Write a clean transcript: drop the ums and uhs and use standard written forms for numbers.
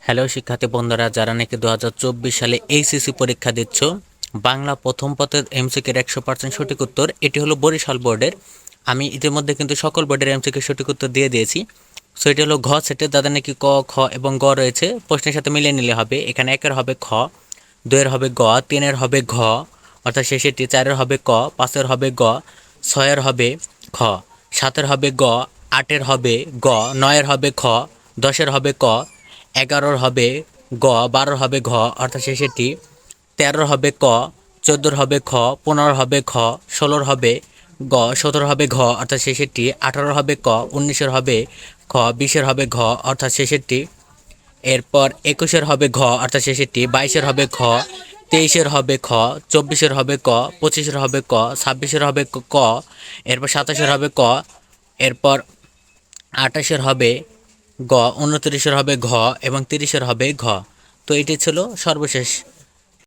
Hello শিক্ষার্থী বন্ধুরা, যারা নাকি 2024 সালে এইচএসসি পরীক্ষা দিচ্ছ, বাংলা প্রথম পত্রের এমসিকিউর 100% সঠিক উত্তর এটি হলো বরিশাল বোর্ডের। আমি ইতিমধ্যে কিন্তু সকল বোর্ডের এমসিকিউ সঠিক উত্তর দিয়ে দিয়েছি। সো এটি হলো ঘ সেটের, যাদের নাকি ক, খ এবং গ রয়েছে প্রশ্নের সাথে মিলিয়ে নিলে হবে। এখানে 1-এর হবে খ, 2-এর হবে গ, 3-এর হবে ঘ অর্থাৎ শেষেরটি, 4-এর হবে ক, 5-এর হবে গ, 6-এর হবে খ, 7-এর হবে গ, 8-এর হবে গ, 9-এর হবে খ, 10-এর হবে ক, 11-র হবে গ, 12-র হবে ঘ অর্থাৎ শেষেরটি, 13-র হবে ক, 14-র হবে খ, 15-র হবে খ, 16-র হবে গ, 17-র হবে ঘ অর্থাৎ শেষেরটি, 18-র হবে ক, 19-এর হবে খ, 20-এর হবে ঘ অর্থাৎ শেষেরটি, এরপর 21-এর হবে ঘ অর্থাৎ শেষেরটি, 22-এর হবে খ, 23-এর হবে খ, 24-এর হবে ক, 25-এর হবে ক, 26-এর হবে ক, এরপর 27-এর হবে ক, এরপর 28-এর হবে গ, 29-এর হবে ঘ এবং 30-এর হবে ঘ। তো এটি ছিল সর্বশেষ